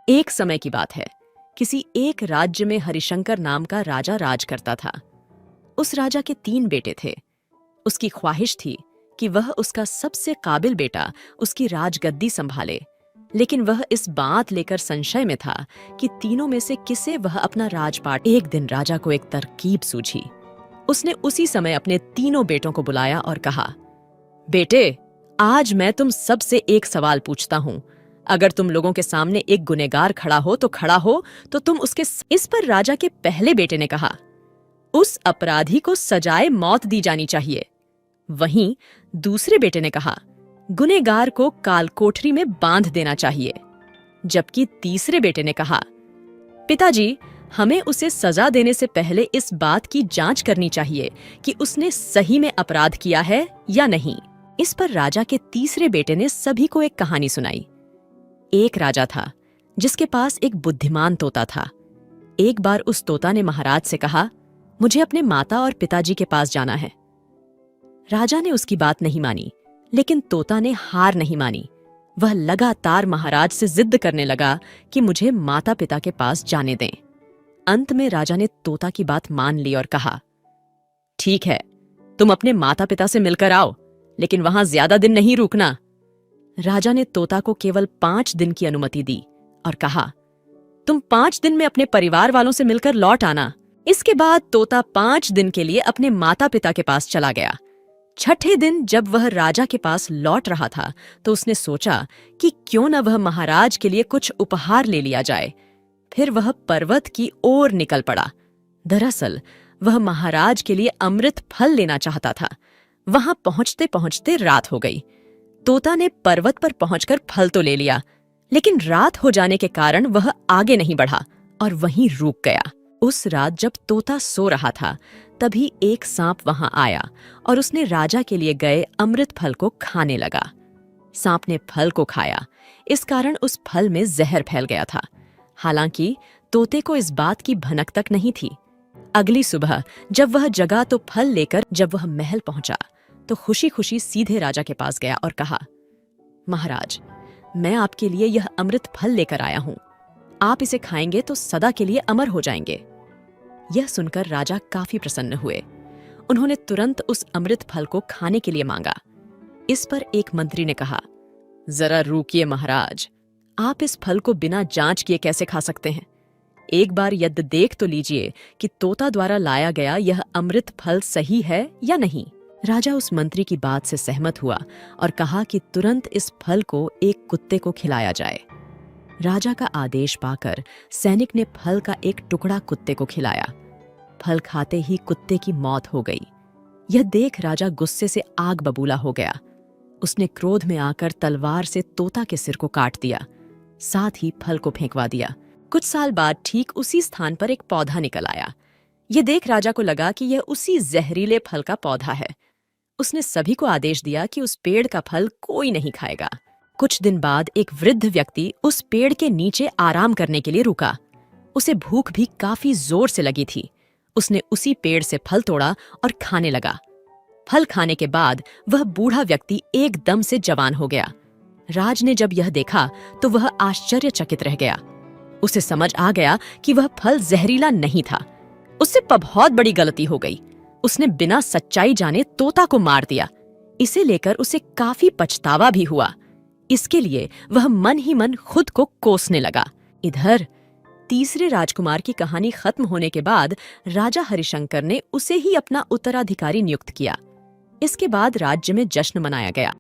एक समय की बात है। किसी एक राज्य में हरिशंकर नाम का राजा राज करता था। उस राजा के 3 बेटे थे। उसकी ख्वाहिश थी कि वह उसका सबसे काबिल बेटा उसकी राजगद्दी संभाले, लेकिन वह इस बात लेकर संशय में था कि तीनों में से किसे वह अपना राजपाट। एक दिन राजा को एक तरकीब सूझी। उसने उसी समय अपने तीनों बेटों को बुलाया और कहा, बेटे, आज मैं तुम सबसे एक सवाल पूछता हूं। अगर तुम लोगों के सामने एक गुनहगार खड़ा हो तो तुम उसके। इस पर राजा के पहले बेटे ने कहा, उस अपराधी को सजाए मौत दी जानी चाहिए। वहीं दूसरे बेटे ने कहा, गुनहगार को कालकोठरी में बांध देना चाहिए। जबकि तीसरे बेटे ने कहा, पिताजी, हमें उसे सजा देने से पहले इस बात की जांच करनी चाहिए कि उसने सही में अपराध किया है या नहीं। इस पर राजा के तीसरे बेटे ने सभी को एक कहानी सुनाई। एक राजा था जिसके पास एक बुद्धिमान तोता था। एक बार उस तोता ने महाराज से कहा, मुझे अपने माता और पिताजी के पास जाना है। राजा ने उसकी बात नहीं मानी, लेकिन तोता ने हार नहीं मानी। वह लगातार महाराज से जिद करने लगा कि मुझे माता पिता के पास जाने दें। अंत में राजा ने तोता की बात मान ली और कहा, ठीक है, तुम अपने माता पिता से मिलकर आओ, लेकिन वहां ज्यादा दिन नहीं रुकना। राजा ने तोता को केवल 5 दिन की अनुमति दी और कहा, तुम 5 दिन में अपने परिवार वालों से मिलकर लौट आना। इसके बाद तोता 5 दिन के लिए अपने माता पिता के पास चला गया। छठे दिन जब वह राजा के पास लौट रहा था तो उसने सोचा कि क्यों न वह महाराज के लिए कुछ उपहार ले लिया जाए। फिर वह पर्वत की ओर निकल पड़ा। दरअसल वह महाराज के लिए अमृत फल लेना चाहता था। वहां पहुंचते पहुंचते रात हो गई। तोता ने पर्वत पर पहुंचकर फल तो ले लिया, लेकिन रात हो जाने के कारण वह आगे नहीं बढ़ा और वहीं रुक गया। उस रात जब तोता सो रहा था, तभी एक सांप वहां आया और उसने राजा के लिए गए अमृत फल को खाने लगा। सांप ने फल को खाया, इस कारण उस फल में जहर फैल गया था। हालांकि तोते को इस बात की भनक तक नहीं थी। अगली सुबह जब वह जगा तो फल लेकर जब वह महल पहुंचा तो खुशी खुशी सीधे राजा के पास गया और कहा, महाराज, मैं आपके लिए यह अमृत फल लेकर आया हूं। आप इसे खाएंगे तो सदा के लिए अमर हो जाएंगे। यह सुनकर राजा काफी प्रसन्न हुए। उन्होंने तुरंत उस अमृत फल को खाने के लिए मांगा। इस पर एक मंत्री ने कहा, जरा रुकिए महाराज, आप इस फल को बिना जांच किए कैसे खा सकते हैं? एक बार यद्य देख तो लीजिए कि तोता द्वारा लाया गया यह अमृत फल सही है या नहीं। राजा उस मंत्री की बात से सहमत हुआ और कहा कि तुरंत इस फल को एक कुत्ते को खिलाया जाए। राजा का आदेश पाकर सैनिक ने फल का एक टुकड़ा कुत्ते को खिलाया। फल खाते ही कुत्ते की मौत हो गई। यह देख राजा गुस्से से आग बबूला हो गया। उसने क्रोध में आकर तलवार से तोता के सिर को काट दिया, साथ ही फल को फेंकवा दिया। कुछ साल बाद ठीक उसी स्थान पर एक पौधा निकल आया। यह देख राजा को लगा कि यह उसी जहरीले फल का पौधा है। उसने सभी को आदेश दिया कि उस पेड़ का फल कोई नहीं खाएगा। कुछ दिन बाद एक वृद्ध व्यक्ति उस पेड़ के नीचे आराम करने के लिए रुका। उसे भूख भी काफी जोर से लगी थी। उसने उसी पेड़ से फल तोड़ा और खाने लगा। फल खाने के बाद वह बूढ़ा व्यक्ति एकदम से जवान हो गया। राज ने जब यह देखा तो वह आश्चर्यचकित रह गया। उसे समझ आ गया कि वह फल जहरीला नहीं था। उससे बहुत बड़ी गलती हो गई। उसने बिना सच्चाई जाने तोता को मार दिया। इसे लेकर उसे काफी पछतावा भी हुआ। इसके लिए वह मन ही मन खुद को कोसने लगा। इधर तीसरे राजकुमार की कहानी खत्म होने के बाद राजा हरिशंकर ने उसे ही अपना उत्तराधिकारी नियुक्त किया। इसके बाद राज्य में जश्न मनाया गया।